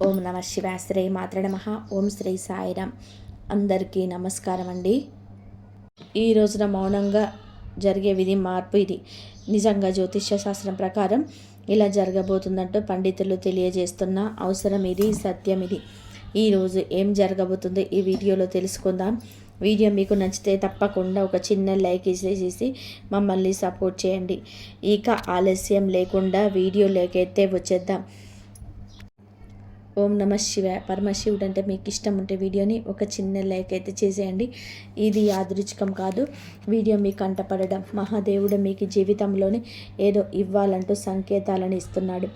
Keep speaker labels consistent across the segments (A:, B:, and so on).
A: ఓం నమ శివాయ. శ్రీ మాత్ర నమః. ఓం శ్రీ సాయిరామ్. అందరికీ నమస్కారం అండి. ఈ రోజున మౌనంగా జరిగే విధి మార్పు ఇది. నిజంగా జ్యోతిష్య శాస్త్రం ప్రకారం ఇలా జరగబోతుందంటూ పండితులు తెలియజేస్తున్న అవసరం ఇది, సత్యం ఇది. ఈరోజు ఏం జరగబోతుందో ఈ వీడియోలో తెలుసుకుందాం. వీడియో మీకు నచ్చితే తప్పకుండా ఒక చిన్న లైక్ ఇచ్చేసి మమ్మల్ని సపోర్ట్ చేయండి. ఇక ఆలస్యం లేకుండా వీడియోలోకైతే వచ్చేద్దాం. ఓం నమ శివాయ. పరమశివుడు అంటే మీకు ఇష్టం ఉంటే వీడియోని ఒక చిన్న లైక్ అయితే చేసేయండి. ఇది యాదృచ్ఛికం కాదు. వీడియో మీకు కంటపడడం మహాదేవుడు మీకు జీవితంలోనే ఏదో ఇవ్వాలంటూ సంకేతాలను ఇస్తున్నాడు.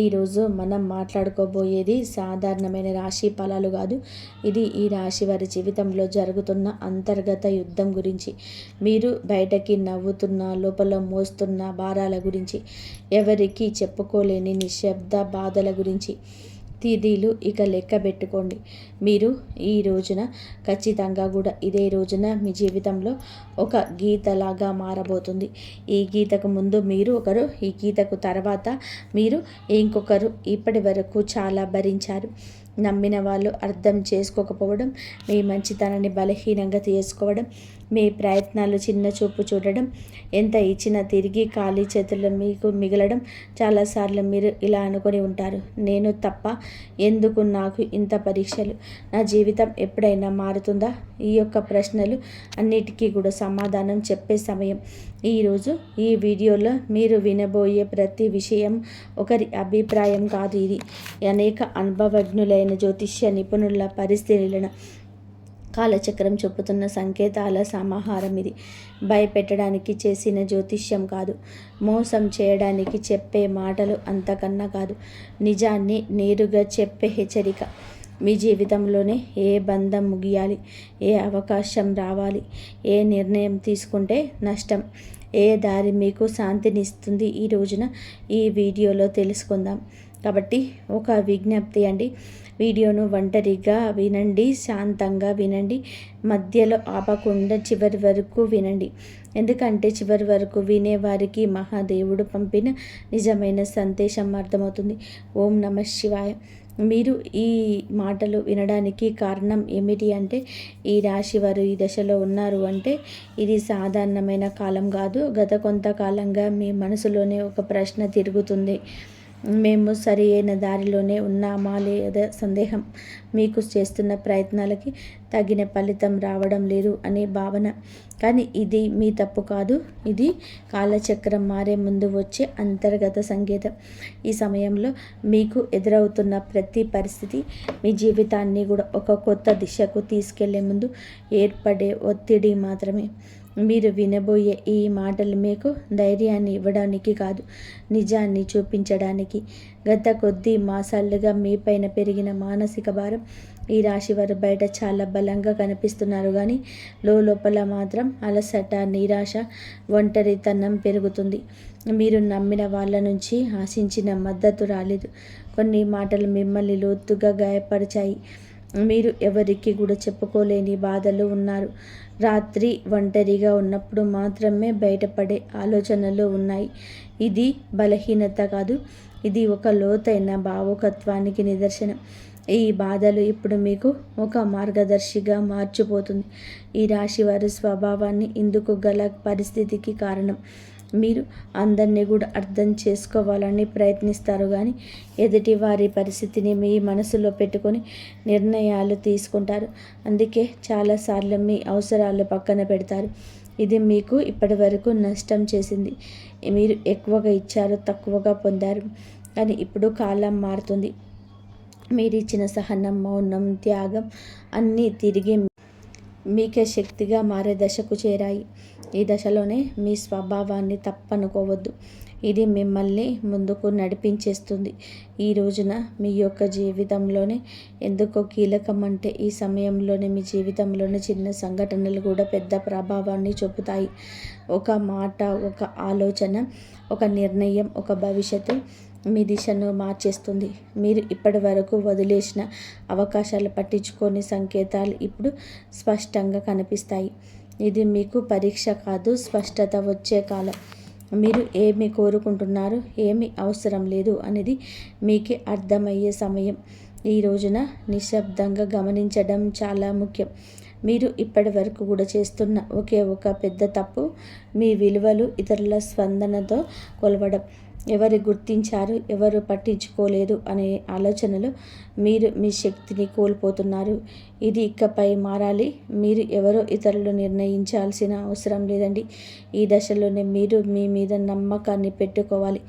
A: ఈరోజు మనం మాట్లాడుకోబోయేది సాధారణమైన రాశి ఫలాలు కాదు. ఇది ఈ రాశి వారి జీవితంలో జరుగుతున్న అంతర్గత యుద్ధం గురించి, మీరు బయటకి నవ్వుతున్న లోపల మోస్తున్న భారాల గురించి, ఎవరికి చెప్పుకోలేని నిశ్శబ్ద బాధల గురించి. తేదీలు ఇక లెక్క పెట్టుకోండి. మీరు ఈ రోజున ఖచ్చితంగా కూడా ఇదే రోజున మీ జీవితంలో ఒక గీతలాగా మారబోతుంది. ఈ గీతకు ముందు మీరు ఒకరు, ఈ గీతకు తర్వాత మీరు ఇంకొకరు. ఇప్పటి వరకు చాలా భరించారు. నమ్మిన వాళ్ళు అర్థం చేసుకోకపోవడం, మీ మంచితనాన్ని బలహీనంగా చేసుకోవడం, మీ ప్రయత్నాలు చిన్న చూపు చూడడం, ఎంత ఇచ్చినా తిరిగి ఖాళీ చేతుల్లో మీకు మిగలడం. చాలాసార్లు మీరు ఇలా అనుకొని ఉంటారు, నేను తప్ప ఎందుకు నాకు ఇంత పరీక్షలు, నా జీవితం ఎప్పుడైనా మారుతుందా? ఈ యొక్క ప్రశ్నలు అన్నిటికీ కూడా సమాధానం చెప్పే సమయం ఈరోజు. ఈ వీడియోలో మీరు వినబోయే ప్రతి విషయం ఒకరి అభిప్రాయం కాదు. ఇది అనేక అనుభవజ్ఞులైన జ్యోతిష్య నిపుణుల పరిశీలన, కాలచక్రం చెప్పుతున్న సంకేతాల సమాహారం. ఇది భయపెట్టడానికి చేసిన జ్యోతిష్యం కాదు, మోసం చేయడానికి చెప్పే మాటలు అంతకన్నా కాదు, నిజాన్ని నేరుగా చెప్పే హెచ్చరిక. మీ జీవితంలోనే ఏ బంధం ముగియాలి, ఏ అవకాశం రావాలి, ఏ నిర్ణయం తీసుకుంటే నష్టం, ఏ దారి మీకు శాంతినిస్తుంది, ఈ రోజున ఈ వీడియోలో తెలుసుకుందాం. కాబట్టి ఒక విజ్ఞప్తి అండి, వీడియోను ఒంటరిగా వినండి, శాంతంగా వినండి, మధ్యలో ఆపకుండా చివరి వరకు వినండి. ఎందుకంటే చివరి వరకు వినేవారికి మహాదేవుడు పంపిన నిజమైన సందేశం అర్థమవుతుంది. ఓం నమ శివాయ. మీరు ఈ మాటలు వినడానికి కారణం ఏమిటి అంటే, ఈ రాశి వారు ఈ దశలో ఉన్నారు అంటే ఇది సాధారణమైన కాలం కాదు. గత కొంతకాలంగా మీ మనసులోనే ఒక ప్రశ్న తిరుగుతుంది, మేము సరి అయిన దారిలోనే ఉన్నామా లేదా సందేహం, మీకు చేస్తున్న ప్రయత్నాలకి తగిన ఫలితం రావడం లేదు అనే భావన. కానీ ఇది మీ తప్పు కాదు, ఇది కాలచక్రం మారే ముందు వచ్చే అంతర్గత సంకేతం. ఈ సమయంలో మీకు ఎదురవుతున్న ప్రతి పరిస్థితి మీ జీవితాన్ని కూడా ఒక కొత్త దిశకు తీసుకెళ్లే ముందు ఏర్పడే ఒత్తిడి మాత్రమే. మీరు వినబోయే ఈ మాటలు మీకు ధైర్యాన్ని ఇవ్వడానికి కాదు, నిజాన్ని చూపించడానికి. గత కొద్ది మాసాలుగా మీపైన పెరిగిన మానసిక భారం. ఈ రాశి వారు బయట చాలా బలంగా కనిపిస్తున్నారు, కానీ లోపల మాత్రం అలసట, నిరాశ, ఒంటరితనం పెరుగుతుంది. మీరు నమ్మిన వాళ్ళ నుంచి ఆశించిన మద్దతు రాలేదు. కొన్ని మాటలు మిమ్మల్ని లోతుగా గాయపరిచాయి. మీరు ఎవరికి కూడా చెప్పుకోలేని బాధలు ఉన్నారు. రాత్రి ఒంటరిగా ఉన్నప్పుడు మాత్రమే బయటపడే ఆలోచనలు ఉన్నాయి. ఇది బలహీనత కాదు, ఇది ఒక లోతైన భావుకత్వానికి నిదర్శనం. ఈ బాధలు ఇప్పుడు మీకు ఒక మార్గదర్శిగా మార్చిపోతుంది. ఈ రాశి వారి స్వభావాన్ని ఇందుకు గల పరిస్థితికి కారణం. మీరు అందరినీ కూడా అర్థం చేసుకోవాలని ప్రయత్నిస్తారు, కానీ ఎదుటి వారి పరిస్థితిని మీ మనసులో పెట్టుకొని నిర్ణయాలు తీసుకుంటారు. అందుకే చాలాసార్లు మీ అవసరాలు పక్కన పెడతారు. ఇది మీకు ఇప్పటి వరకు నష్టం చేసింది. మీరు ఎక్కువగా ఇచ్చారు, తక్కువగా పొందారు. కానీ ఇప్పుడు కాలం మారుతుంది. మీరు ఇచ్చిన సహనం, మౌనం, త్యాగం అన్నీ తిరిగి మీకే శక్తిగా మారే దశకు చేరాయి. ఈ దశలోనే మీ స్వభావాన్ని తప్పనుకోవద్దు, ఇది మిమ్మల్ని ముందుకు నడిపించేస్తుంది. ఈ రోజున మీ యొక్క జీవితంలోనే ఎందుకో కీలకం అంటే, ఈ సమయంలోనే మీ జీవితంలోని చిన్న సంఘటనలు కూడా పెద్ద ప్రభావాన్ని చూపుతాయి. ఒక మాట, ఒక ఆలోచన, ఒక నిర్ణయం, ఒక భవిష్యత్తు మీ దిశను మార్చేస్తుంది. మీరు ఇప్పటి వరకు వదిలేసిన అవకాశాలు, పట్టించుకొని సంకేతాలు ఇప్పుడు స్పష్టంగా కనిపిస్తాయి. ఇది మీకు పరీక్ష కాదు, స్పష్టత వచ్చే కాలం. మీరు ఏమి కోరుకుంటున్నారు, ఏమి అవసరం లేదు అనేది మీకే అర్థమయ్యే సమయం. ఈ రోజున నిశ్శబ్దంగా గమనించడం చాలా ముఖ్యం. మీరు ఇప్పటి వరకు కూడా చేస్తున్న ఒకే ఒక పెద్ద తప్పు మీ విలువలు ఇతరుల స్పందనతో కొలవడం. ఎవరు గుర్తించారు, ఎవరు పట్టించుకోలేదు అనే ఆలోచనలో మీరు మీ శక్తిని కోల్పోతున్నారు. ఇది ఇకపై మారాలి. మీరు ఎవరో ఇతరులు నిర్ణయించాల్సిన అవసరం లేదండి. ఈ దశలోనే మీరు మీ మీద నమ్మకాన్ని పెట్టుకోవాలి.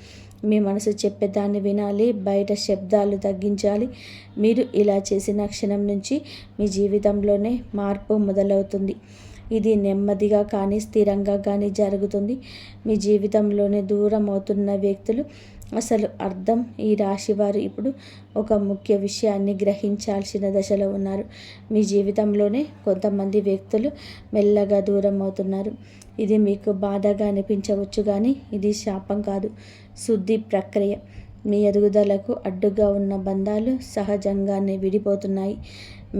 A: మీ మనసు చెప్పేదాన్ని వినాలి, బయట శబ్దాలు తగ్గించాలి. మీరు ఇలా చేసిన క్షణం నుంచి మీ జీవితంలోనే మార్పు మొదలవుతుంది. ఇది నెమ్మదిగా కానీ స్థిరంగా కానీ జరుగుతుంది. మీ జీవితంలోనే దూరం అవుతున్న వ్యక్తులు అసలు అర్థం. ఈ రాశి వారు ఇప్పుడు ఒక ముఖ్య విషయాన్ని గ్రహించాల్సిన దశలో ఉన్నారు. మీ జీవితంలోనే కొంతమంది వ్యక్తులు మెల్లగా దూరం అవుతున్నారు. ఇది మీకు బాధగా అనిపించవచ్చు, కానీ ఇది శాపం కాదు, శుద్ధి ప్రక్రియ. మీ ఎదుగుదలకు అడ్డుగా ఉన్న బంధాలు సహజంగానే విడిపోతున్నాయి.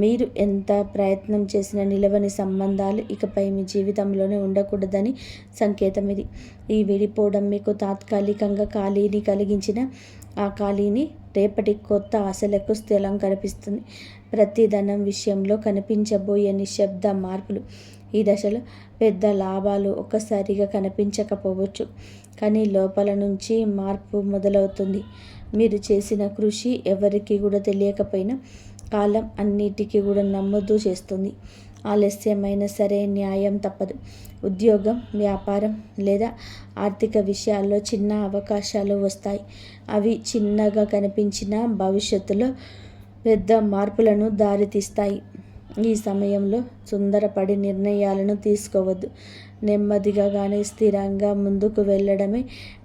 A: మీరు ఎంత ప్రయత్నం చేసినా నిలవని సంబంధాలు ఇకపై మీ జీవితంలోనే ఉండకూడదని సంకేతం ఇది. ఈ విడిపోవడం మీకు తాత్కాలికంగా ఖాళీని కలిగించిన ఆ ఖాళీని రేపటి కొత్త ఆశలకు స్థలం కనిపిస్తుంది. ప్రతి ధనం విషయంలో కనిపించబోయే నిశ్శబ్ద మార్పులు. ఈ దశలో పెద్ద లాభాలు ఒక్కసారిగా కనిపించకపోవచ్చు, కానీ లోపల నుంచి మార్పు మొదలవుతుంది. మీరు చేసిన కృషి ఎవరికి కూడా తెలియకపోయినా కాలం అన్నిటికీ కూడా నమ్మదు చేస్తుంది. ఆలస్యమైనా సరే న్యాయం తప్పదు. ఉద్యోగం, వ్యాపారం లేదా ఆర్థిక విషయాల్లో చిన్న అవకాశాలు వస్తాయి. అవి చిన్నగా కనిపించిన భవిష్యత్తులో పెద్ద మార్పులను దారితీస్తాయి. ఈ సమయంలో తొందరపడి నిర్ణయాలను తీసుకోవద్దు. నెమ్మదిగా కానీ స్థిరంగా ముందుకు వెళ్ళడమే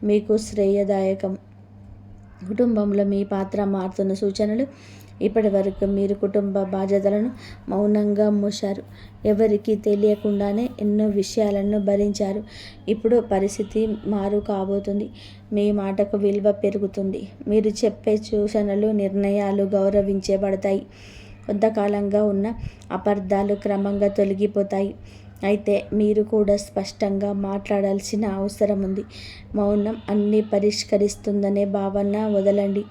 A: మీకు శ్రేయదాయకం. కుటుంబంలో మీ పాత్ర మారుతున్న సూచనలు. ఇప్పటి వరకు మీరు కుటుంబ బాధ్యతలను మౌనంగా మోశారు. ఎవరికి తెలియకుండానే ఎన్నో విషయాలను భరించారు. ఇప్పుడు పరిస్థితి మారు కాబోతుంది. మీ మాటకు విలువ పెరుగుతుంది. మీరు చెప్పే సూచనలు, నిర్ణయాలు గౌరవించబడతాయి. కొంతకాలంగా ఉన్న అపార్థాలు క్రమంగా తొలగిపోతాయి. అయితే మీరు కూడా స్పష్టంగా మాట్లాడాల్సిన అవసరం ఉంది. మౌనం అన్నీ పరిష్కరిస్తుందనే భావన వదలండి.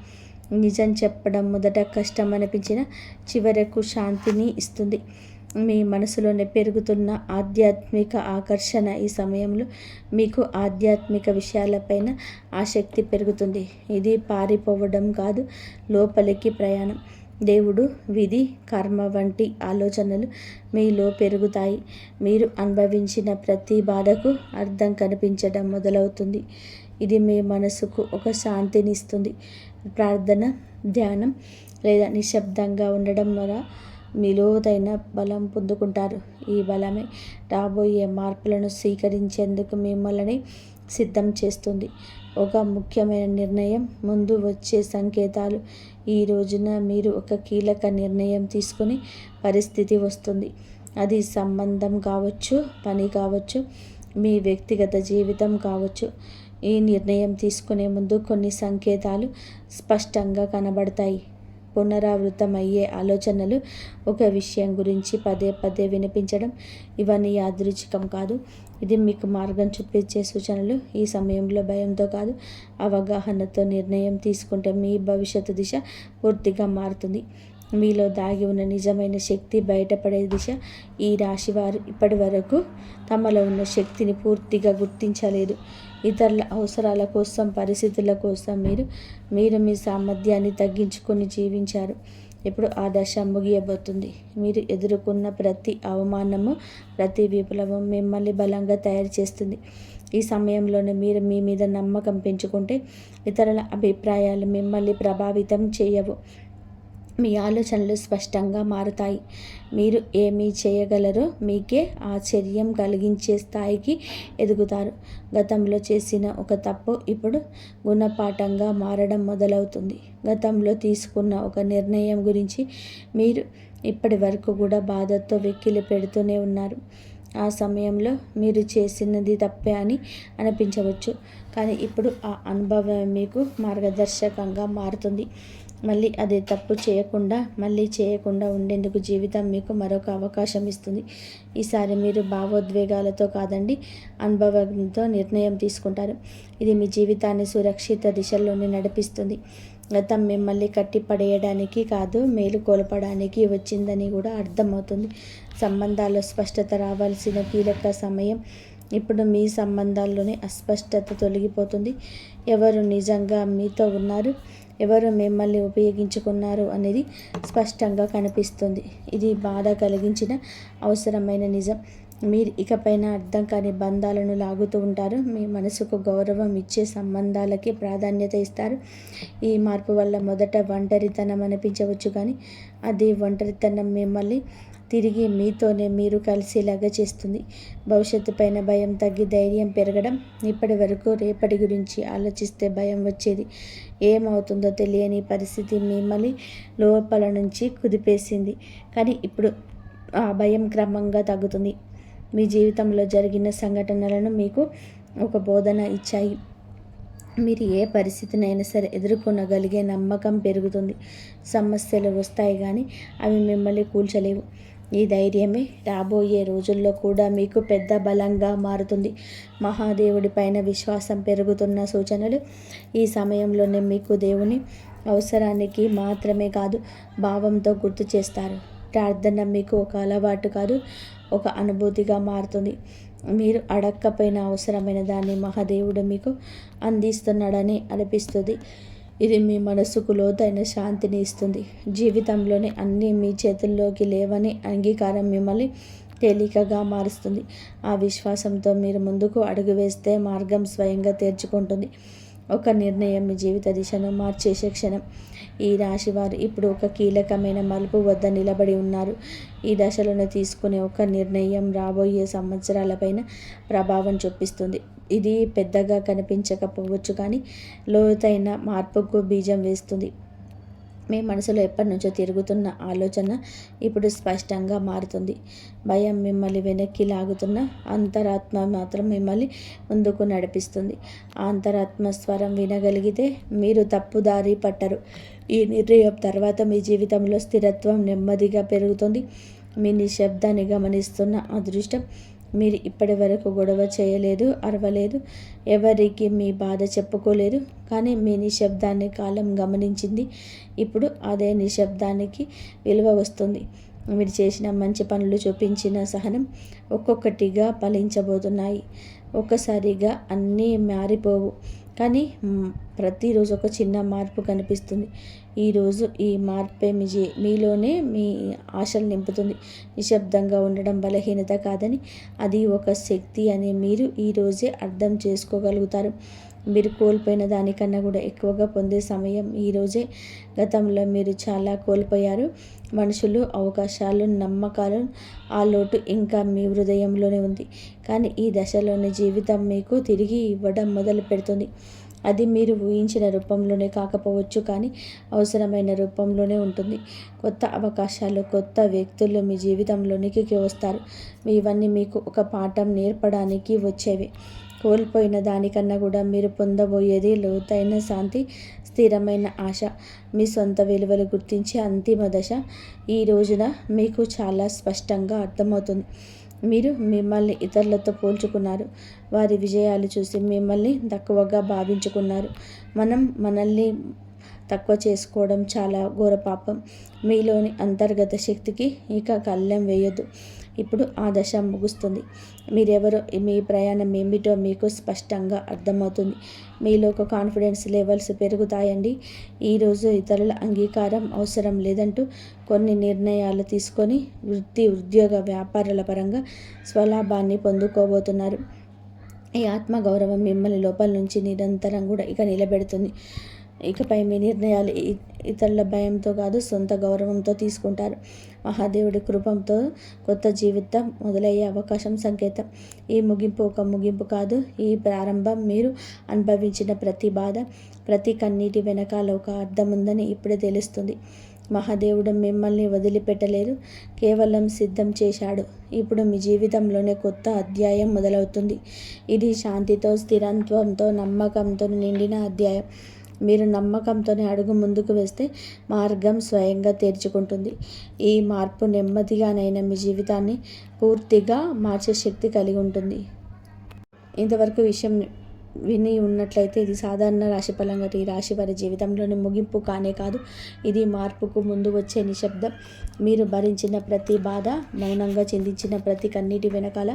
A: నిజం చెప్పడం మొదట కష్టం అనిపించిన చివరకు శాంతిని ఇస్తుంది. మీ మనసులోనే పెరుగుతున్న ఆధ్యాత్మిక ఆకర్షణ. ఈ సమయంలో మీకు ఆధ్యాత్మిక విషయాలపైన ఆసక్తి పెరుగుతుంది. ఇది పారిపోవడం కాదు, లోపలికి ప్రయాణం. దేవుడు, విధి, కర్మ వంటి ఆలోచనలు మీలో పెరుగుతాయి. మీరు అనుభవించిన ప్రతి బాధకు అర్థం కనిపించడం మొదలవుతుంది. ఇది మీ మనసుకు ఒక శాంతిని ఇస్తుంది. ప్రార్థన, ధ్యానం లేదా నిశ్శబ్దంగా ఉండడం ద్వారా మీ లోతైన బలం పొందుకుంటారు. ఈ బలమే రాబోయే మార్పులను స్వీకరించేందుకు మిమ్మల్ని సిద్ధం చేస్తుంది. ఒక ముఖ్యమైన నిర్ణయం ముందు వచ్చే సంకేతాలు. ఈ రోజున మీరు ఒక కీలక నిర్ణయం తీసుకునే పరిస్థితి వస్తుంది. అది సంబంధం కావచ్చు, పని కావచ్చు, మీ వ్యక్తిగత జీవితం కావచ్చు. ఈ నిర్ణయం తీసుకునే ముందు కొన్ని సంకేతాలు స్పష్టంగా కనబడతాయి. పునరావృతమయ్యే ఆలోచనలు, ఒక విషయం గురించి పదే పదే వినిపించడం, ఇవన్నీ యాదృచ్ఛికం కాదు. ఇది మీకు మార్గం చూపించే సూచనలు. ఈ సమయంలో భయంతో కాదు, అవగాహనతో నిర్ణయం తీసుకుంటే మీ భవిష్యత్తు దిశ పూర్తిగా మారుతుంది. మీలో దాగి ఉన్న నిజమైన శక్తి బయటపడే దిశ. ఈ రాశివారు ఇప్పటి వరకు తమలో ఉన్న శక్తిని పూర్తిగా గుర్తించలేదు. ఇతరుల అవసరాల కోసం, పరిస్థితుల కోసం మీరు మీ సామర్థ్యాన్ని తగ్గించుకొని జీవించారు. ఇప్పుడు ఆ దశ ముగియబోతుంది. మీరు ఎదుర్కొన్న ప్రతి అవమానము, ప్రతి విప్లవం మిమ్మల్ని బలంగా తయారు చేస్తుంది. ఈ సమయంలోనే మీరు మీ మీద నమ్మకం పెంచుకుంటే ఇతరుల అభిప్రాయాలు మిమ్మల్ని ప్రభావితం చేయవు. మీ ఆలోచనలు స్పష్టంగా మారుతాయి. మీరు ఏమి చేయగలరో మీకే ఆశ్చర్యం కలిగించే స్థాయికి ఎదుగుతారు. గతంలో చేసిన ఒక తప్పు ఇప్పుడు గుణపాఠంగా మారడం మొదలవుతుంది. గతంలో తీసుకున్న ఒక నిర్ణయం గురించి మీరు ఇప్పటి వరకు కూడా బాధతో వెక్కిలి పెడుతూనే ఉన్నారు. ఆ సమయంలో మీరు చేసినది తప్పే అని అనిపించవచ్చు, కానీ ఇప్పుడు ఆ అనుభవం మీకు మార్గదర్శకంగా మారుతుంది. మళ్ళీ అదే తప్పు చేయకుండా ఉండేందుకు జీవితం మీకు మరొక అవకాశం ఇస్తుంది. ఈసారి మీరు భావోద్వేగాలతో కాదండి, అనుభవంతో నిర్ణయం తీసుకుంటారు. ఇది మీ జీవితాన్ని సురక్షిత దిశల్లోనే నడిపిస్తుంది. గతం మిమ్మల్ని కట్టి పడేయడానికి కాదు, మేలు కొలపడానికి వచ్చిందని కూడా అర్థమవుతుంది. సంబంధాల్లో స్పష్టత రావాల్సిన కీలక సమయం ఇప్పుడు. మీ సంబంధాల్లోనే అస్పష్టత తొలగిపోతుంది. ఎవరు నిజంగా మీతో ఉన్నారు, ఎవరు మిమ్మల్ని ఉపయోగించుకున్నారు అనేది స్పష్టంగా కనిపిస్తుంది. ఇది బాధ కలిగించిన అవసరమైన నిజం. మీరు ఇకపైన అర్థం కాని బంధాలను లాగుతూ ఉంటారు. మీ మనసుకు గౌరవం ఇచ్చే సంబంధాలకి ప్రాధాన్యత ఇస్తారు. ఈ మార్పు వల్ల మొదట ఒంటరితనం అనిపించవచ్చు, కానీ అది ఒంటరితనం మిమ్మల్ని తిరిగి మీతోనే మీరు కలిసేలాగా చేస్తుంది. భవిష్యత్తు పైన భయం తగ్గి ధైర్యం పెరగడం. ఇప్పటి వరకు రేపటి గురించి ఆలోచిస్తే భయం వచ్చేది. ఏమవుతుందో తెలియని పరిస్థితి మిమ్మల్ని లోపల నుంచి కుదిపేసింది. కానీ ఇప్పుడు ఆ భయం క్రమంగా తగ్గుతుంది. మీ జీవితంలో జరిగిన సంఘటనలను మీకు ఒక బోధన ఇచ్చాయి. మీరు ఏ పరిస్థితినైనా సరే ఎదుర్కొనగలిగే నమ్మకం పెరుగుతుంది. సమస్యలు వస్తాయి కానీ అవి మిమ్మల్ని కూల్చలేవు. ఈ ధైర్యమే రాబోయే రోజుల్లో కూడా మీకు పెద్ద బలంగా మారుతుంది. మహాదేవుడి పైన విశ్వాసం పెరుగుతున్న సూచనలు. ఈ సమయంలోనే మీకు దేవుని అవసరానికి మాత్రమే కాదు, భావంతో గుర్తు చేస్తారు. ప్రార్థన మీకు ఒక అలవాటు కాదు, ఒక అనుభూతిగా మారుతుంది. మీరు అడక్కపోయిన అవసరమైన దాన్ని మహాదేవుడు మీకు అందిస్తున్నాడని అనిపిస్తుంది. ఇది మీ మనసుకు లోతైన శాంతిని ఇస్తుంది. జీవితంలోని అన్నీ మీ చేతుల్లోకి లేవని అంగీకారం మిమ్మల్ని తేలికగా మారుస్తుంది. ఆ విశ్వాసంతో మీరు ముందుకు అడుగు వేస్తే మార్గం స్వయంగా తెరుచుకుంటుంది. ఒక నిర్ణయం మీ జీవిత దిశను మార్చేసే క్షణం. ఈ రాశివారు ఇప్పుడు ఒక కీలకమైన మలుపు వద్ద నిలబడి ఉన్నారు. ఈ దశలను తీసుకునే ఒక నిర్ణయం రాబోయే సంవత్సరాలపైన ప్రభావం చూపిస్తుంది. ఇది పెద్దగా కనిపించకపోవచ్చు, కానీ లోతైన మార్పుకు బీజం వేస్తుంది. మీ మనసులో ఎప్పటి నుంచో తిరుగుతున్న ఆలోచన ఇప్పుడు స్పష్టంగా మారుతుంది. భయం మిమ్మల్ని వెనక్కి లాగుతున్న అంతరాత్మ మాత్రం మిమ్మల్ని ముందుకు నడిపిస్తుంది. ఆ అంతరాత్మ స్వరం వినగలిగితే మీరు తప్పుదారి పట్టరు. ఈ నిర్ణయం తర్వాత మీ జీవితంలో స్థిరత్వం నెమ్మదిగా పెరుగుతుంది. మీ నిశ్శబ్దాన్ని గమనిస్తున్న అదృష్టం. మీరు ఇప్పటి వరకు గొడవ చేయలేదు, అరవలేదు, ఎవరికి మీ బాధ చెప్పుకోలేదు, కానీ మీ నిశ్శబ్దాన్ని కాలం గమనించింది. ఇప్పుడు అదే నిశ్శబ్దానికి విలువ వస్తుంది. మీరు చేసిన మంచి పనులు చూపించిన సహనం ఒక్కొక్కటిగా ఫలించబోతున్నాయి. ఒక్కసారిగా అన్నీ మారిపోవు, కానీ ప్రతిరోజు ఒక చిన్న మార్పు కనిపిస్తుంది. ఈరోజు ఈ మార్పే మీలోనే మీ ఆశలు నింపుతుంది. నిశ్శబ్దంగా ఉండడం బలహీనత కాదని, అది ఒక శక్తి అని మీరు ఈరోజే అర్థం చేసుకోగలుగుతారు. మీరు కోల్పోయిన దానికన్నా కూడా ఎక్కువగా పొందే సమయం ఈరోజే. గతంలో మీరు చాలా కోల్పోయారు. మనుషులు, అవకాశాలు, నమ్మకాలు. ఆ లోటు ఇంకా మీ హృదయంలోనే ఉంది. కానీ ఈ దశలోని జీవితం మీకు తిరిగి ఇవ్వడం మొదలు పెడుతుంది. అది మీరు ఊహించిన రూపంలోనే కాకపోవచ్చు, కానీ అవసరమైన రూపంలోనే ఉంటుంది. కొత్త అవకాశాలు, కొత్త వ్యక్తులు మీ జీవితంలోనికి వస్తారు. ఇవన్నీ మీకు ఒక పాఠం నేర్పడానికి వచ్చేవి. కోల్పోయిన దానికన్నా కూడా మీరు పొందబోయేది లోతైన శాంతి, స్థిరమైన ఆశ, మీ సొంత విలువలు గుర్తించే అంతిమ దశ. ఈ రోజున మీకు చాలా స్పష్టంగా అర్థమవుతుంది. మీరు మిమ్మల్ని ఇతరులతో పోల్చుకున్నారు. వారి విజయాలు చూసి మిమ్మల్ని తక్కువగా భావించుకున్నారు. మనల్ని తక్కువ చేసుకోవడం చాలా ఘోర పాపం. మీలోని అంతర్గత శక్తికి ఇక కళ్ళెం వేయొద్దు. ఇప్పుడు ఆ దశ ముగుస్తుంది. మీరెవరో, మీ ప్రయాణం ఏమిటో మీకు స్పష్టంగా అర్థమవుతుంది. మీలో ఒక కాన్ఫిడెన్స్ లెవెల్స్ పెరుగుతాయండి. ఈరోజు ఇతరుల అంగీకారం అవసరం లేదంటూ కొన్ని నిర్ణయాలు తీసుకొని వృత్తి, ఉద్యోగ, వ్యాపారాల పరంగా స్వలాభాన్ని పొందుకోబోతున్నారు. ఈ ఆత్మగౌరవం మిమ్మల్ని లోపల నుంచి నిరంతరం కూడా ఇక నిలబెడుతుంది. ఇకపై మీ నిర్ణయాలు ఇతరుల భయంతో కాదు, సొంత గౌరవంతో తీసుకుంటారు. మహాదేవుడి కృపంతో కొత్త జీవితం మొదలయ్యే అవకాశం సంకేతం. ఈ ముగింపు ఒక ముగింపు కాదు, ఈ ప్రారంభం. మీరు అనుభవించిన ప్రతి బాధ, ప్రతి కన్నీటి వెనకాల ఒక అర్థం ఉందని ఇప్పుడే తెలుస్తుంది. మహాదేవుడు మిమ్మల్ని వదిలిపెట్టలేదు, కేవలం సిద్ధం చేశాడు. ఇప్పుడు మీ జీవితంలోనే కొత్త అధ్యాయం మొదలవుతుంది. ఇది శాంతితో, స్థిరత్వంతో, నమ్మకంతో నిండిన అధ్యాయం. మీరు నమ్మకంతోనే అడుగు ముందుకు వేస్తే మార్గం స్వయంగా తెరుచుకుంటుంది. ఈ మార్పు నెమ్మదిగానైనా మీ జీవితాన్ని పూర్తిగా మార్చే శక్తి కలిగి ఉంటుంది. ఇంతవరకు విషయం విని ఉన్నట్లయితే ఇది సాధారణ రాశిఫలంగా ఈ రాశి వారి జీవితంలోని ముగింపు కానే కాదు, ఇది మార్పుకు ముందు వచ్చే నిశ్శబ్దం. మీరు భరించిన ప్రతి బాధ, మౌనంగా చిందించిన ప్రతి కన్నీటి వెనకాల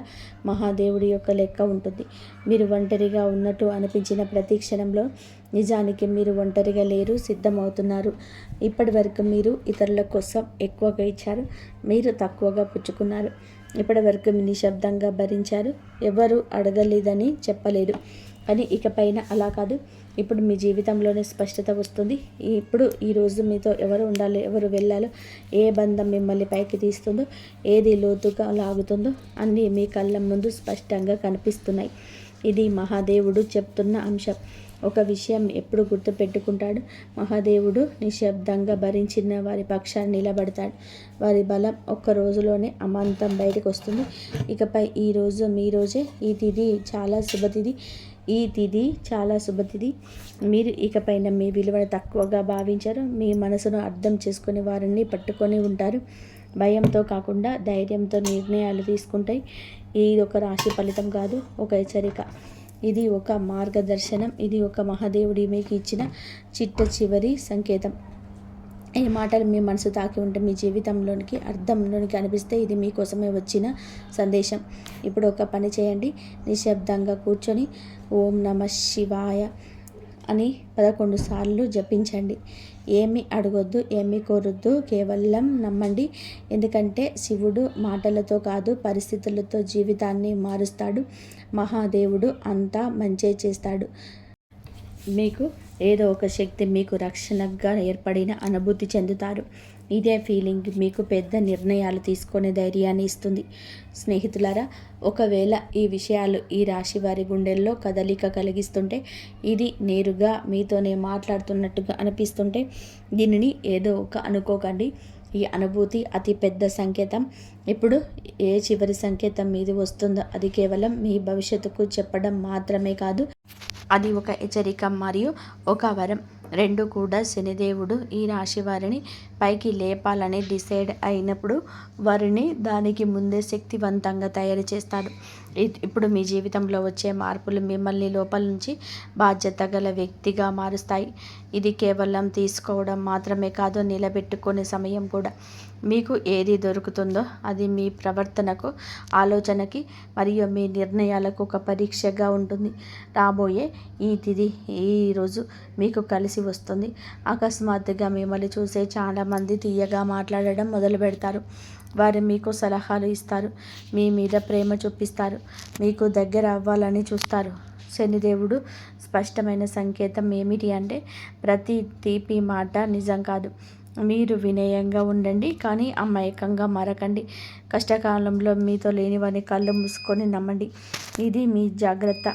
A: మహాదేవుడి యొక్క లెక్క ఉంటుంది. మీరు ఒంటరిగా ఉన్నట్టు అనిపించిన ప్రతి క్షణంలో నిజానికి మీరు ఒంటరిగా లేరు, సిద్ధమవుతున్నారు. ఇప్పటి వరకు మీరు ఇతరుల కోసం ఎక్కువగా ఇచ్చారు, మీరు తక్కువగా పుచ్చుకున్నారు. ఇప్పటి వరకు నిశ్శబ్దంగా భరించారు, ఎవరు అడగలేదని చెప్పలేదు. కానీ ఇకపైన అలా కాదు. ఇప్పుడు మీ జీవితంలోనే స్పష్టత వస్తుంది. ఇప్పుడు ఈరోజు మీతో ఎవరు ఉండాలో, ఎవరు వెళ్ళాలో, ఏ బంధం మిమ్మల్ని పైకి తీస్తుందో, ఏది లోతుగా లాగుతుందో అన్నీ మీ కళ్ళ ముందు స్పష్టంగా కనిపిస్తున్నాయి. ఇది మహాదేవుడు చెప్తున్న అంశం. ఒక విషయం ఎప్పుడు గుర్తుపెట్టుకుంటాడు, మహాదేవుడు నిశ్శబ్దంగా భరించిన వారి పక్షాన్ని నిలబడతాడు. వారి బలం ఒక్క రోజులోనే అమాంతం బయటకు వస్తుంది. ఇకపై ఈరోజు మీ రోజే. ఈ తిథి చాలా శుభతిథి. మీరు ఇకపైన మీ విలువను తక్కువగా భావించరు. మీ మనసును అర్థం చేసుకునే వారిని పట్టుకొని ఉంటారు. భయంతో కాకుండా ధైర్యంతో నిర్ణయాలు తీసుకుంటాయి. ఇది ఒక రాశి ఫలితం కాదు, ఒక హెచ్చరిక. ఇది ఒక మార్గదర్శనం. ఇది ఒక మహాదేవుడి మీకు ఇచ్చిన చిట్ట చివరి సంకేతం. ఈ మాటలు మీ మనసు తాకి ఉంటే, మీ జీవితంలోనికి అర్థంలోనికి అనిపిస్తే ఇది మీకోసమే వచ్చిన సందేశం. ఇప్పుడు ఒక పని చేయండి. నిశ్శబ్దంగా కూర్చొని ఓం నమః శివాయ అని 11 సార్లు జపించండి. ఏమి అడగొద్దు, ఏమి కోరొద్దు, కేవలం నమ్మండి. ఎందుకంటే శివుడు మాటలతో కాదు, పరిస్థితులతో జీవితాన్ని మారుస్తాడు. మహాదేవుడు అంతా మంచే చేస్తాడు. మీకు ఏదో ఒక శక్తి మీకు రక్షణగా ఏర్పడిన అనుభూతి చెందుతారు. ఇదే ఫీలింగ్ మీకు పెద్ద నిర్ణయాలు తీసుకునే ధైర్యాన్ని ఇస్తుంది. స్నేహితులారా, ఒకవేళ ఈ విషయాలు ఈ రాశి వారి గుండెల్లో కదలిక కలిగిస్తుంటే, ఇది నేరుగా మీతోనే మాట్లాడుతున్నట్టుగా అనిపిస్తుంటే, దీనిని ఏదో ఒక అనుకోకండి. ఈ అనుభూతి అతి పెద్ద సంకేతం. ఇప్పుడు ఏ చివరి సంకేతం మీది వస్తుందో అది కేవలం మీ భవిష్యత్తుకు చెప్పడం మాత్రమే కాదు, అది ఒక హెచ్చరిక మరియు ఒక వరం. రెండు కూడా. శనిదేవుడు ఈ రాశి వారిని పైకి లేపాలని డిసైడ్ అయినప్పుడు వారిని దానికి ముందే శక్తివంతంగా తయారు చేస్తాడు. ఇప్పుడు మీ జీవితంలో వచ్చే మార్పులు మిమ్మల్ని లోపల నుంచి బాధ్యత గల వ్యక్తిగా మారుస్తాయి. ఇది కేవలం తీసుకోవడం మాత్రమే కాదు, నిలబెట్టుకునే సమయం కూడా. మీకు ఏది దొరుకుతుందో అది మీ ప్రవర్తనకు, ఆలోచనకి మరియు మీ నిర్ణయాలకు ఒక పరీక్షగా ఉంటుంది. రాబోయే ఈ తిథి ఈరోజు మీకు కలిసి వస్తుంది. అకస్మాత్తుగా మిమ్మల్ని చూసే చాలామంది తీయగా మాట్లాడడం మొదలు పెడతారు. వారు మీకు సలహాలు ఇస్తారు, మీ మీద ప్రేమ చూపిస్తారు, మీకు దగ్గర అవ్వాలని చూస్తారు. శనిదేవుడు స్పష్టమైన సంకేతం ఏమిటి అంటే, ప్రతి తీపి మాట నిజం కాదు. మీరు వినయంగా ఉండండి, కానీ అమాయకంగా మారకండి. కష్టకాలంలో మీతో లేనివని కళ్ళు మూసుకొని నమ్మండి. ఇది మీ జాగ్రత్త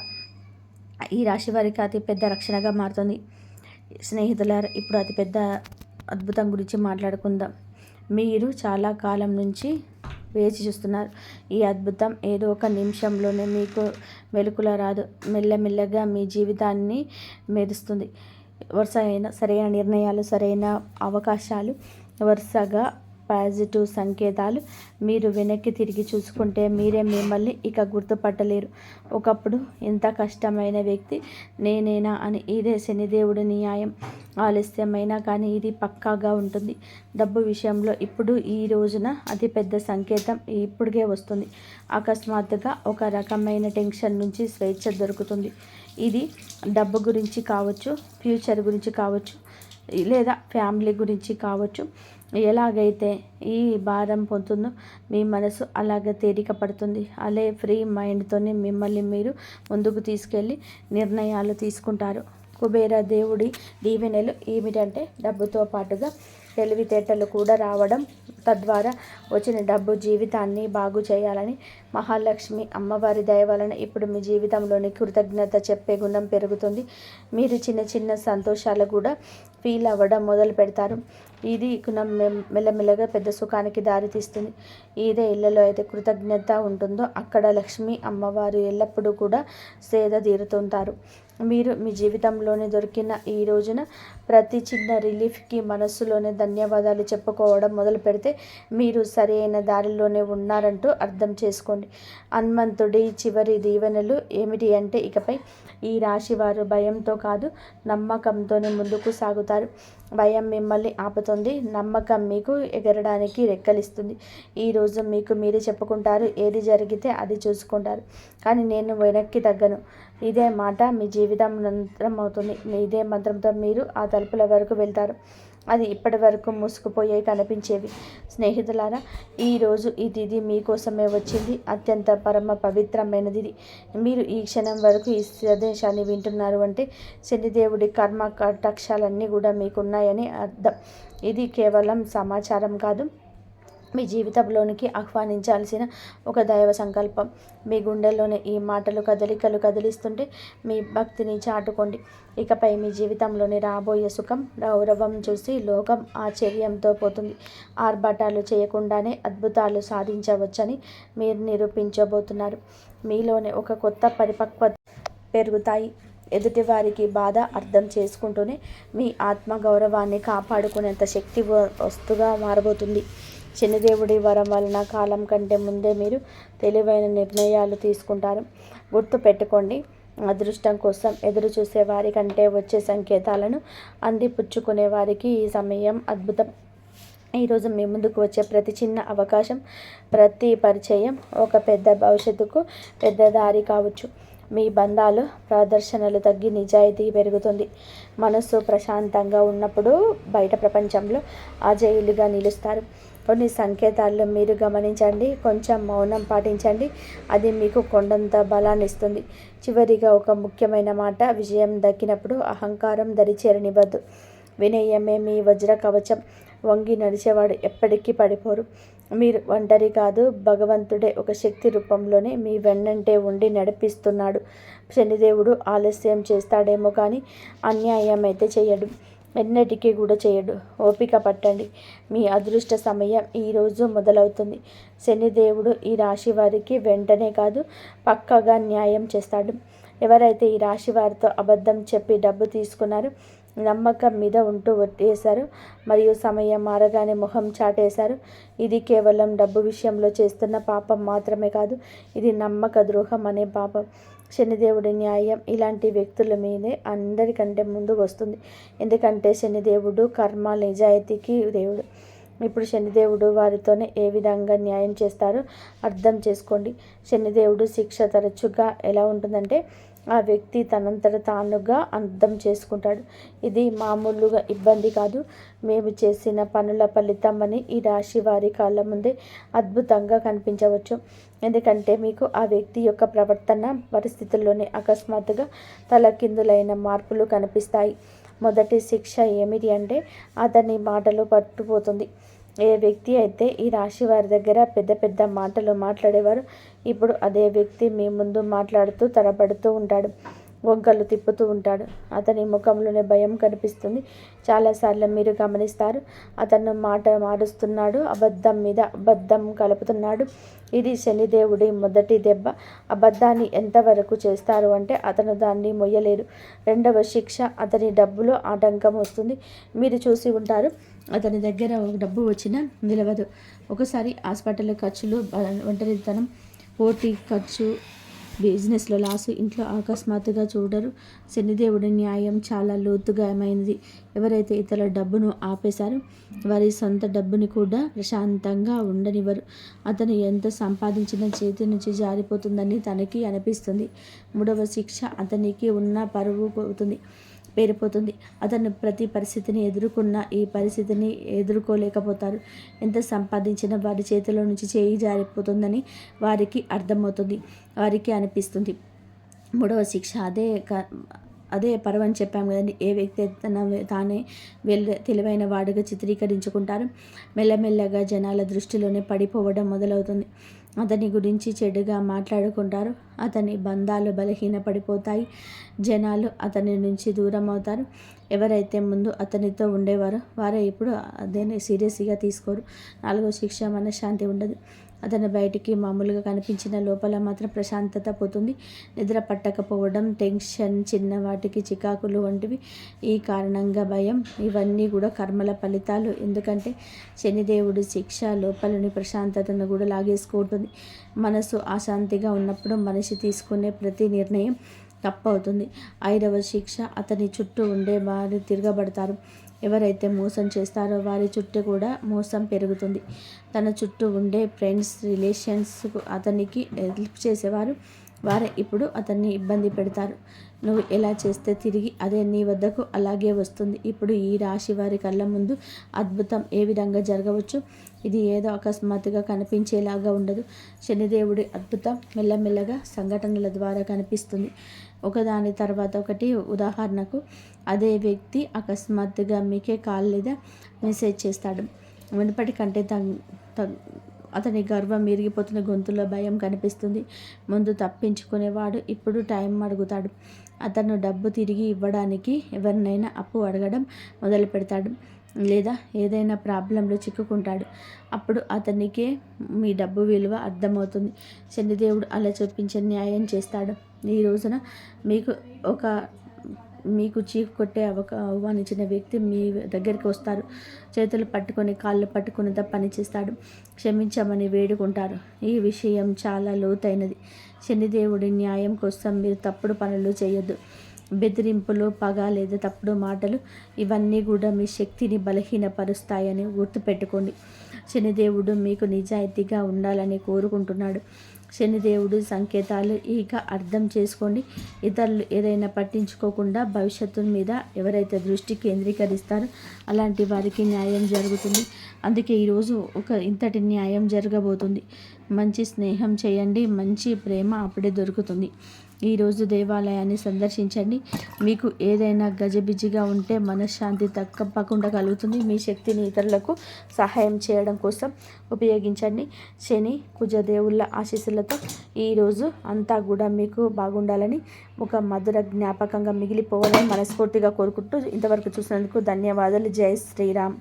A: ఈ రాశి వారికి అతిపెద్ద రక్షణగా మారుతుంది. స్నేహితులారా, ఇప్పుడు అతిపెద్ద అద్భుతం గురించి మాట్లాడుకుందాం. మీరు చాలా కాలం నుంచి వేచి చూస్తున్నారు. ఈ అద్భుతం ఏదో ఒక నిమిషంలోనే మీకు మెలకుల రాదు, మెల్లమెల్లగా మీ జీవితాన్ని మెరుస్తుంది. సరైన నిర్ణయాలు, సరైన అవకాశాలు, వరుసగా పాజిటివ్ సంకేతాలు. మీరు వెనక్కి తిరిగి చూసుకుంటే మీరే మిమ్మల్ని ఇక గుర్తుపట్టలేరు. ఒకప్పుడు ఎంత కష్టమైన వ్యక్తి నేనేనా అని. ఇదే శనిదేవుడి న్యాయం. ఆలస్యమైనా కానీ ఇది పక్కాగా ఉంటుంది. డబ్బు విషయంలో ఇప్పుడు ఈ రోజున అతిపెద్ద సంకేతం ఇప్పుడుకే వస్తుంది. అకస్మాత్తుగా ఒక రకమైన టెన్షన్ నుంచి స్వేచ్ఛ దొరుకుతుంది. ఇది డబ్బు గురించి కావచ్చు, ఫ్యూచర్ గురించి కావచ్చు, లేదా ఫ్యామిలీ గురించి కావచ్చు. ఎలాగైతే ఈ భారం పొందుతుందో మీ మనసు అలాగే తేలిక పడుతుంది. అలే ఫ్రీ మైండ్తోనే మిమ్మల్ని మీరు ముందుకు తీసుకెళ్ళి నిర్ణయాలు తీసుకుంటారు. కుబేర దేవుడి దీవెనలు ఏమిటంటే, డబ్బుతో పాటుగా తెలివితేటలు కూడా రావడం, తద్వారా వచ్చిన డబ్బు జీవితాన్ని బాగు చేయాలని. మహాలక్ష్మి అమ్మవారి దయ వలన ఇప్పుడు మీ జీవితంలోని కృతజ్ఞత చెప్పే గుణం పెరుగుతుంది. మీరు చిన్న చిన్న సంతోషాలు కూడా ఫీల్ అవ్వడం మొదలు పెడతారు. ఇది మెల్లమెల్లగా పెద్ద సుఖానికి దారితీస్తుంది. ఇదే ఇళ్లలో అయితే కృతజ్ఞత ఉంటుందో అక్కడ లక్ష్మీ అమ్మవారు ఎల్లప్పుడూ కూడా సేద తీరుతుంటారు. మీరు మీ జీవితంలోనే దొరికిన ఈ రోజున ప్రతి చిన్న రిలీఫ్కి మనస్సులోనే ధన్యవాదాలు చెప్పుకోవడం మొదలు పెడితే మీరు సరైన దారిలోనే ఉన్నారంటూ అర్థం చేసుకోండి. హనుమంతుడి చివరి దీవెనలు ఏమిటి అంటే, ఇకపై ఈ రాశి వారు భయంతో కాదు నమ్మకంతోనే ముందుకు సాగుతారు. భయం మిమ్మల్ని ఆపుతుంది, నమ్మకం మీకు ఎగరడానికి రెక్కలిస్తుంది. ఈరోజు మీకు మీరే చెప్పుకుంటారు, ఏది జరిగితే అది చూసుకుంటారు, కానీ నేను వెనక్కి తగ్గను. ఇదే మాట మీ జీవితం మంత్రం అవుతుంది. ఇదే మంత్రంతో మీరు ఆ తలుపుల వరకు వెళ్తారు, అది ఇప్పటి వరకు మూసుకుపోయే కనిపించేవి. స్నేహితులారా, ఈరోజు ఈ తిథి మీకోసమే వచ్చింది. అత్యంత పరమ పవిత్రమైనది. మీరు ఈ క్షణం వరకు ఈ సందేశాన్ని వింటున్నారు అంటే శనిదేవుడి కర్మ కటాక్షాలన్నీ కూడా మీకున్నాయని అర్థం. ఇది కేవలం సమాచారం కాదు, మీ జీవితంలోనికి ఆహ్వానించాల్సిన ఒక దైవ సంకల్పం. మీ గుండెల్లోనే ఈ మాటలు కదలికలు కదిలిస్తుంటే మీ భక్తిని చాటుకోండి. ఇకపై మీ జీవితంలోని రాబోయే సుఖం, గౌరవం చూసి లోకం ఆశ్చర్యంతో పోతుంది. ఆర్భాటాలు చేయకుండానే అద్భుతాలు సాధించవచ్చని మీరు నిరూపించబోతున్నారు. మీలోనే ఒక కొత్త పరిపక్వత పెరుగుతాయి. ఎదుటివారికి బాధ అర్థం చేసుకుంటూనే మీ ఆత్మ గౌరవాన్ని కాపాడుకునేంత శక్తి వస్తుగా మారబోతుంది. శనిదేవుడి వరం వలన కాలం కంటే ముందే మీరు తెలివైన నిర్ణయాలు తీసుకుంటారు. గుర్తు పెట్టుకోండి, అదృష్టం కోసం ఎదురు చూసే వారి కంటే వచ్చే సంకేతాలను అందిపుచ్చుకునే వారికి ఈ సమయం అద్భుతం. ఈరోజు మీ ముందుకు వచ్చే ప్రతి చిన్న అవకాశం, ప్రతి పరిచయం ఒక పెద్ద భవిష్యత్తుకు పెద్ద దారి కావచ్చు. మీ బంధాలు ప్రదర్శనలు తగ్గి నిజాయితీ పెరుగుతుంది. మనసు ప్రశాంతంగా ఉన్నప్పుడు బయట ప్రపంచంలో అజేయులుగా నిలుస్తారు. కొన్ని సంకేతాల్లో మీరు గమనించండి, కొంచెం మౌనం పాటించండి, అది మీకు కొండంత బలాన్ని ఇస్తుంది. చివరిగా ఒక ముఖ్యమైన మాట, విజయం దక్కినప్పుడు అహంకారం దరిచేరనివ్వద్దు. వినయమే మీ వజ్ర కవచం. వంగి నడిచేవాడు ఎప్పటికీ పడిపోరు. మీరు ఒంటరి కాదు, భగవంతుడే ఒక శక్తి రూపంలోనే మీ వెన్నంటే ఉండి నడిపిస్తున్నాడు. శనిదేవుడు ఆలస్యం చేస్తాడేమో కానీ అన్యాయం అయితే చేయడు, ఎన్నటికీ కూడా చేయడు. ఓపిక పట్టండి, మీ అదృష్ట సమయం ఈరోజు మొదలవుతుంది. శనిదేవుడు ఈ రాశి వారికి వెంటనే కాదు, పక్కగా న్యాయం చేస్తాడు. ఎవరైతే ఈ రాశి వారితో అబద్ధం చెప్పి డబ్బు తీసుకున్నారో, నమ్మకం మీద ఉంటూ ఒట్టేశారు మరియు సమయం మారగానే మొహం చాటేశారు, ఇది కేవలం డబ్బు విషయంలో చేస్తున్న పాపం మాత్రమే కాదు, ఇది నమ్మక ద్రోహం అనే పాపం. శనిదేవుడి న్యాయం ఇలాంటి వ్యక్తుల మీదే అందరికంటే ముందుకు వస్తుంది. ఎందుకంటే శనిదేవుడు కర్మ నిజాయితీకి దేవుడు. ఇప్పుడు శనిదేవుడు వారితోనే ఏ విధంగా న్యాయం చేస్తారో అర్థం చేసుకోండి. శనిదేవుడు శిక్ష తరచుగా ఎలా ఉంటుందంటే, ఆ వ్యక్తి తనంతట తానుగా అర్థం చేసుకుంటాడు. ఇది మామూలుగా ఇబ్బంది కాదు, మేము చేసిన పనుల ఫలితం అని ఈ రాశి వారి కాళ్ళ ముందే అద్భుతంగా కనిపించవచ్చు. ఎందుకంటే మీకు ఆ వ్యక్తి యొక్క ప్రవర్తన పరిస్థితుల్లోనే అకస్మాత్తుగా తలకిందులైన మార్పులు కనిపిస్తాయి. మొదటి శిక్ష ఏమిటి అంటే, అతని మాటలు పట్టుపోతుంది. ఏ వ్యక్తి అయితే ఈ రాశి వారి దగ్గర పెద్ద పెద్ద మాటలు మాట్లాడేవారు, ఇప్పుడు అదే వ్యక్తి మీ ముందు మాట్లాడుతూ తరబడుతూ ఉంటాడు, వంకలు తిప్పుతూ ఉంటాడు. అతని ముఖంలోనే భయం కనిపిస్తుంది. చాలాసార్లు మీరు గమనిస్తారు, అతను మాట మారుస్తున్నాడు, అబద్ధం మీద అబద్ధం కలుపుతున్నాడు. ఇది శనిదేవుడి మొదటి దెబ్బ. అబద్ధాన్ని ఎంతవరకు చేస్తారు అంటే అతను దాన్ని మొయ్యలేరు. రెండవ శిక్ష, అతని డబ్బులో ఆటంకం వస్తుంది. మీరు చూసి ఉంటారు, అతని దగ్గర డబ్బు వచ్చినా నిలవదు. ఒకసారి హాస్పిటల్ ఖర్చులు, ఒంటరితనం, పోటీ ఖర్చు, బిజినెస్లో లాసు, ఇంట్లో అకస్మాత్తుగా చూడరు. శనిదేవుడి న్యాయం చాలా లోతుగామైనది. ఎవరైతే ఇతరుల డబ్బును ఆపేశారో వారి సొంత డబ్బుని కూడా ప్రశాంతంగా ఉండనివ్వరు. అతను ఎంత సంపాదించిన చేతి నుంచి జారిపోతుందని తనకి అనిపిస్తుంది. మూడవ శిక్ష, అతనికి ఉన్న పరువు పేరిపోతుంది. అతను ప్రతి పరిస్థితిని ఎదుర్కొన్న ఈ పరిస్థితిని ఎదుర్కోలేకపోతారు. ఎంత సంపాదించినా వారి చేతిలో నుంచి చేయి జారిపోతుందని వారికి అర్థమవుతుంది, వారికి అనిపిస్తుంది. మూడవ శిక్ష అదే పర్వని చెప్పాము కదండి. ఏ వ్యక్తి తానే తెలివైన వాడుగా చిత్రీకరించుకుంటారు, మెల్లమెల్లగా జనాల దృష్టిలోనే పడిపోవడం మొదలవుతుంది. అతని గురించి చెడుగా మాట్లాడుకుంటారు. అతని బంధాలు బలహీనపడిపోతాయి. జనాలు అతని నుంచి దూరం అవుతారు. ఎవరైతే ముందు అతనితో ఉండేవారో వారే ఇప్పుడు అదేనే సీరియస్గా తీసుకోరు. 4వ శిక్ష, మనశ్శాంతి ఉండదు. అతను బయటికి మామూలుగా కనిపించిన లోపల మాత్రం ప్రశాంతత పోతుంది. నిద్ర పట్టకపోవడం, టెన్షన్, చిన్న వాటికి చికాకులు వంటివి. ఈ కారణంగా భయం, ఇవన్నీ కూడా కర్మల ఫలితాలు. ఎందుకంటే శనిదేవుడి శిక్ష లోపలని ప్రశాంతతను కూడా లాగేసుకుంటుంది. మనసు అశాంతిగా ఉన్నప్పుడు మనిషి తీసుకునే ప్రతి నిర్ణయం తప్పవుతుంది. 5వ శిక్ష, అతని చుట్టూ ఉండే వారు తిరగబడతారు. ఎవరైతే మోసం చేస్తారో వారి చుట్టూ కూడా మోసం పెరుగుతుంది. తన చుట్టూ ఉండే ఫ్రెండ్స్, రిలేషన్స్ అతనికి హెల్ప్ చేసేవారు వారే ఇప్పుడు అతన్ని ఇబ్బంది పెడతారు. నువ్వు ఎలా చేస్తే తిరిగి అదే నీ వద్దకు అలాగే వస్తుంది. ఇప్పుడు ఈ రాశి వారి కళ్ళ ముందు అద్భుతం ఏ విధంగా జరగవచ్చు. ఇది ఏదో అకస్మాత్తుగా కనిపించేలాగా ఉండదు. శనిదేవుడి అద్భుతం మెల్లమెల్లగా సంఘటనల ద్వారా కనిపిస్తుంది. ఒకదాని తర్వాత ఒకటి. ఉదాహరణకు, అదే వ్యక్తి అకస్మాత్తుగా మీకే కాల్ లేదా మెసేజ్ చేస్తాడు. మునుపటి కంటే అతని గర్వం విరిగిపోతున్న, గొంతులో భయం కనిపిస్తుంది. ముందు తప్పించుకునేవాడు ఇప్పుడు టైం అడుగుతాడు. అతను డబ్బు తిరిగి ఇవ్వడానికి ఎవరినైనా అప్పు అడగడం మొదలు పెడతాడు, లేదా ఏదైనా ప్రాబ్లంలో చిక్కుకుంటాడు. అప్పుడు అతనికే మీ డబ్బు విలువ అర్థమవుతుంది. శనిదేవుడు అలా చూపించే న్యాయం చేస్తాడు. ఈ రోజున మీకు చీకు కొట్టే ఆహ్వానించిన వ్యక్తి మీ దగ్గరికి వస్తారు. చేతులు పట్టుకొని, కాళ్ళు పట్టుకుని పని చేస్తాడు. క్షమించమని వేడుకుంటారు. ఈ విషయం చాలా లోతైనది. శనిదేవుడి న్యాయం కోసం మీరు తప్పుడు పనులు చేయొద్దు. బెదిరింపులు, పగ లేదా తప్పుడు మాటలు, ఇవన్నీ కూడా మీ శక్తిని బలహీనపరుస్తాయని గుర్తుపెట్టుకోండి. శనిదేవుడు మీకు నిజాయితీగా ఉండాలని కోరుకుంటున్నాడు. శనిదేవుడి సంకేతాలు ఇక అర్థం చేసుకోండి. ఇతరులు ఏదైనా పట్టించుకోకుండా భవిష్యత్తు మీద ఎవరైతే దృష్టి కేంద్రీకరిస్తారో అలాంటి వారికి న్యాయం జరుగుతుంది. అందుకే ఈరోజు ఇంతటి న్యాయం జరగబోతుంది. మంచి స్నేహం చేయండి, మంచి ప్రేమ అప్పుడే దొరుకుతుంది. ఈరోజు దేవాలయాన్ని సందర్శించండి. మీకు ఏదైనా గజిబిజిగా ఉంటే మనశ్శాంతి తప్పకుండా కలుగుతుంది. మీ శక్తిని ఇతరులకు సహాయం చేయడం కోసం ఉపయోగించండి. శని, కుజదేవుళ్ళ ఆశీస్సులతో ఈరోజు అంతా కూడా మీకు బాగుండాలని, ఒక మధుర జ్ఞాపకంగా మిగిలిపోవాలని మనస్ఫూర్తిగా కోరుకుంటూ ఇంతవరకు చూసినందుకు ధన్యవాదాలు. జై శ్రీరామ్.